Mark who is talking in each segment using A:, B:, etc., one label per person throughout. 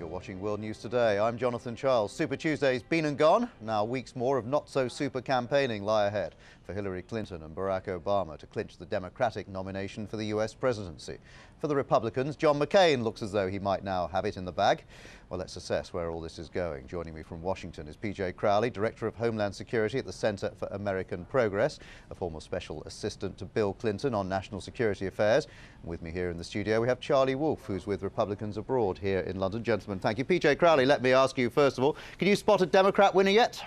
A: You're watching World News Today. I'm Jonathan Charles. Super Tuesday's been and gone. Now weeks more of not-so-super campaigning lie ahead for Hillary Clinton and Barack Obama to clinch the Democratic nomination for the US presidency. For the Republicans, John McCain looks as though he might now have it in the bag. Well, let's assess where all this is going. Joining me from Washington is P-J Crowley, Director of Homeland Security at the Center for American Progress, a former special assistant to Bill Clinton on national security affairs. And with me here in the studio, we have Charlie Wolf, who's with Republicans abroad here in London. Gentlemen, thank you. P.J. Crowley, let me ask you first of all, can you spot a Democrat winner yet?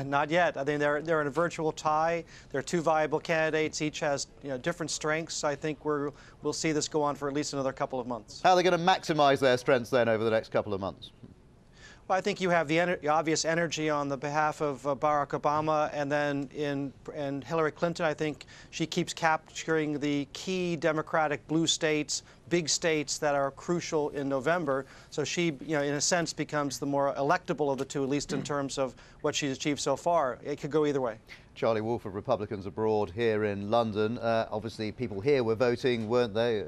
B: Not yet. I think they're in a virtual tie. There are two viable candidates. Each has different strengths. I think we'll see this go on for at least another couple of months.
A: How are they going to maximize their strengths then over the next couple of months?
B: Well, I think you have the obvious energy on the behalf of Barack Obama, and then in Hillary Clinton, I think she keeps capturing the key Democratic blue states, big states that are crucial in November. So she, in a sense, becomes the more electable of the two, at least in terms of what she's achieved so far. It could go either way.
A: Charlie Wolf of Republicans abroad here in London. Obviously, people here were voting, weren't they,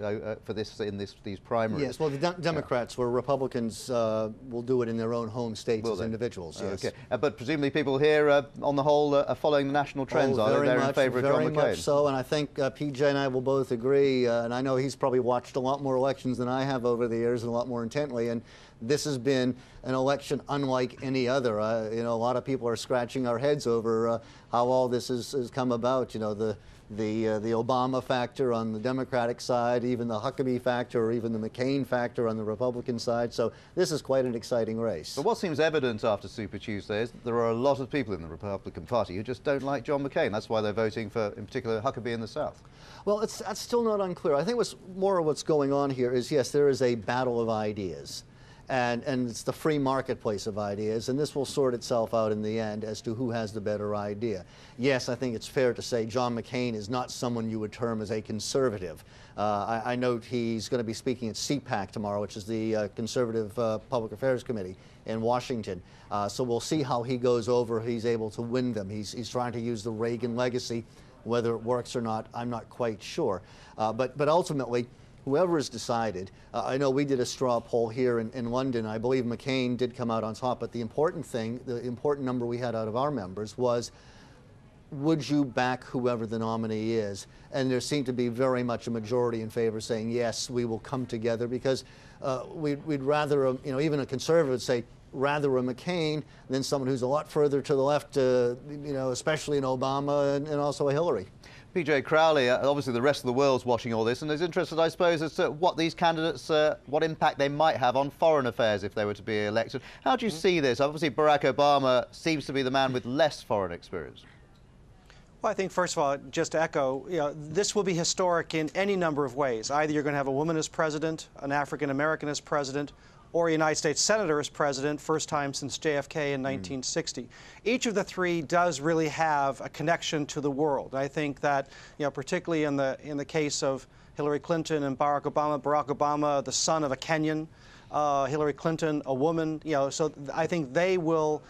A: for this in these primaries?
C: Yes. Well, the Democrats, where Republicans will do it in their own home states as individuals. Yes.
A: Okay. But presumably, people here, on the whole, are following the national trends. Are they? They're in favour of John McCain.
C: Very much so, and I think P.J. and I will both agree. And I know he's probably watched a lot more elections than I have over the years, and a lot more intently. And this has been an election unlike any other. A lot of people are scratching our heads over how all this has come about. The Obama factor on the Democratic side, even the Huckabee factor, or even the McCain factor on the Republican side. So this is quite an exciting race.
A: But what seems evident after Super Tuesday is that there are a lot of people in the Republican Party who just don't like John McCain. That's why they're voting for, in particular, Huckabee in the South.
C: Well, that's still not unclear. I think what's going on here is, yes, there is a battle of ideas. And it's the free marketplace of ideas, and this will sort itself out in the end as to who has the better idea. Yes, I think it's fair to say John McCain is not someone you would term as a conservative. I note he's going to be speaking at CPAC tomorrow, which is the Conservative Public Affairs Committee in Washington. So we'll see how he goes over, he's able to win them. He's trying to use the Reagan legacy. Whether it works or not, I'm not quite sure. But ultimately, whoever is decided, I know we did a straw poll here in London. I believe McCain did come out on top, but the important thing, the important number we had out of our members was, would you back whoever the nominee is? And there seemed to be very much a majority in favor saying, yes, we will come together, because we'd rather, even a conservative would say, rather a McCain than someone who's a lot further to the left, especially in Obama and also a Hillary.
A: P.J. Crowley, obviously the rest of the world's watching all this and is interested, I suppose, as to what these candidates, what impact they might have on foreign affairs if they were to be elected. How do you see this? Obviously, Barack Obama seems to be the man with less foreign experience.
B: Well, I think, first of all, just to echo, this will be historic in any number of ways. Either you're going to have a woman as president, an African-American as president, or a United States Senator as president, first time since JFK in 1960. Each of the three does really have a connection to the world. I think that, particularly in the case of Hillary Clinton and Barack Obama, the son of a Kenyan, Hillary Clinton, a woman, so I think they will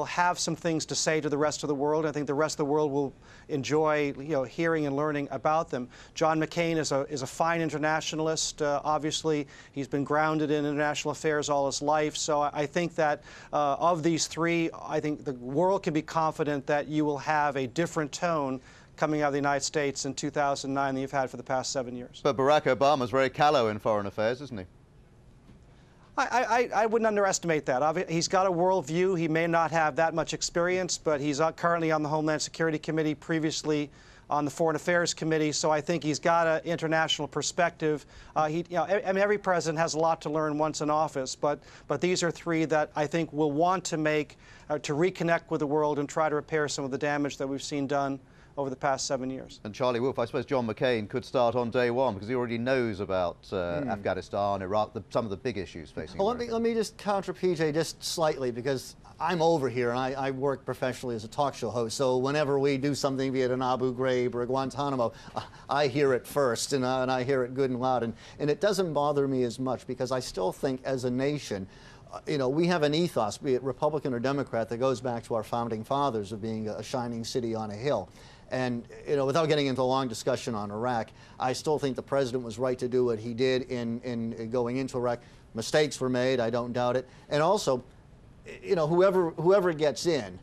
B: have some things to say to the rest of the world. I think the rest of the world will enjoy, hearing and learning about them. John McCain is a fine internationalist. Obviously, he's been grounded in international affairs all his life. So I think that of these three, I think the world can be confident that you will have a different tone coming out of the United States in 2009 than you've had for the past 7 years.
A: But Barack Obama's very callow in foreign affairs, isn't he?
B: I wouldn't underestimate that. He's got a worldview. He may not have that much experience, but he's currently on the Homeland Security Committee, previously on the Foreign Affairs Committee, so I think he's got an international perspective. Every president has a lot to learn once in office, but these are three that I think will want to to reconnect with the world and try to repair some of the damage that we've seen done over the past 7 years.
A: And Charlie Wolf, I suppose John McCain could start on day one because he already knows about Afghanistan, Iraq, some of the big issues facing America.
C: Well, let me just counter PJ just slightly, because I'm over here and I work professionally as a talk show host, so whenever we do something, be it an Abu Ghraib or a Guantanamo, I hear it first, and I hear it good and loud, and it doesn't bother me as much, because I still think as a nation, we have an ethos, be it Republican or Democrat, that goes back to our founding fathers of being a shining city on a hill. And without getting into a long discussion on Iraq, I still think the president was right to do what he did in going into Iraq. Mistakes were made, I don't doubt it. And also, whoever gets in,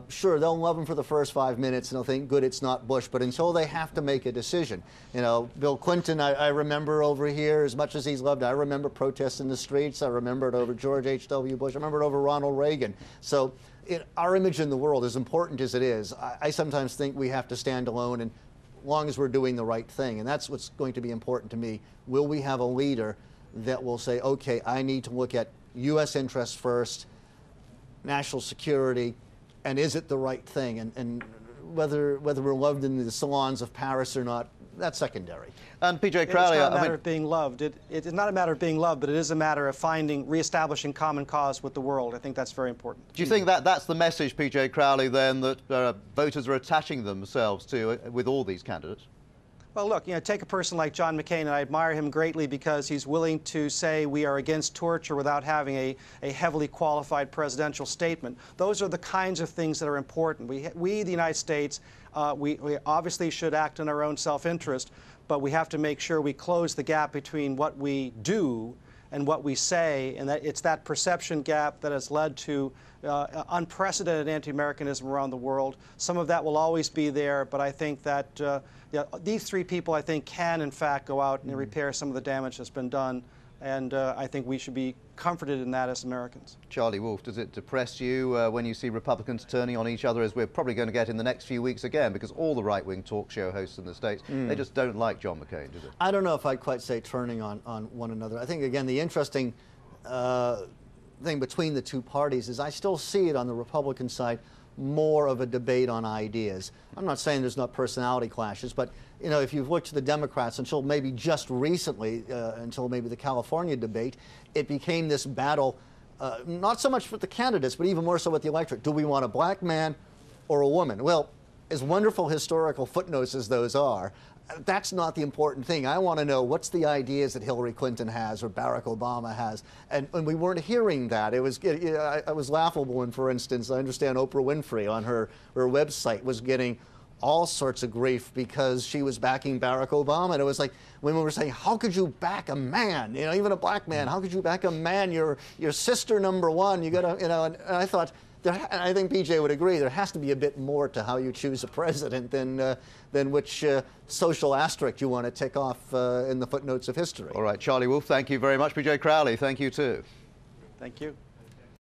C: sure, they'll love him for the first 5 minutes and they'll think, good, it's not Bush, but until they have to make a decision. Bill Clinton, I remember over here, as much as he's loved, I remember protests in the streets. I remember it over George H.W. Bush. I remember it over Ronald Reagan. So our image in the world, as important as it is, I sometimes think we have to stand alone, and as long as we're doing the right thing. And that's what's going to be important to me. Will we have a leader that will say, okay, I need to look at U.S. interests first, national security, and is it the right thing? And whether we're loved in the salons of Paris or not, that's secondary.
A: And P.J. Crowley,
B: it's not a matter of being loved. It is not a matter of being loved, but it is a matter of reestablishing common cause with the world. I think that's very important.
A: Do you think that that's the message, P.J. Crowley, then, that voters are attaching themselves to with all these candidates?
B: Well, look, take a person like John McCain, and I admire him greatly because he's willing to say we are against torture without having a heavily qualified presidential statement. Those are the kinds of things that are important. We the United States, we obviously should act in our own self-interest, but we have to make sure we close the gap between what we do and what we say, and that it's that perception gap that has led to unprecedented anti-Americanism around the world. Some of that will always be there, but I think that these three people, I think, can in fact go out and repair some of the damage that's been done, and I think we should be comforted in that as Americans.
A: Charlie Wolf, does it depress you when you see Republicans turning on each other, as we're probably going to get in the next few weeks again, because all the right-wing talk show hosts in the States, they just don't like John McCain, does it?
C: I don't know if I'd quite say turning on one another. I think, again, the interesting thing between the two parties is I still see it on the Republican side more of a debate on ideas. I'm not saying there's not personality clashes, but if you've looked to the Democrats until maybe just recently, until maybe the California debate, it became this battle, not so much with the candidates, but even more so with the electorate. Do we want a black man or a woman? Well, as wonderful historical footnotes as those are, that's not the important thing. I want to know what's the ideas that Hillary Clinton has or Barack Obama has. And we weren't hearing that. It was laughable when, for instance, I understand Oprah Winfrey on her website was getting all sorts of grief because she was backing Barack Obama. And it was like women were saying, how could you back a man? Even a black man, how could you back a man? Your sister number one, you gotta, and I thought, and I think P.J. would agree, there has to be a bit more to how you choose a president than which social asterisk you want to tick off in the footnotes of history.
A: All right, Charlie Wolf, thank you very much. P.J. Crowley, thank you too.
B: Thank you.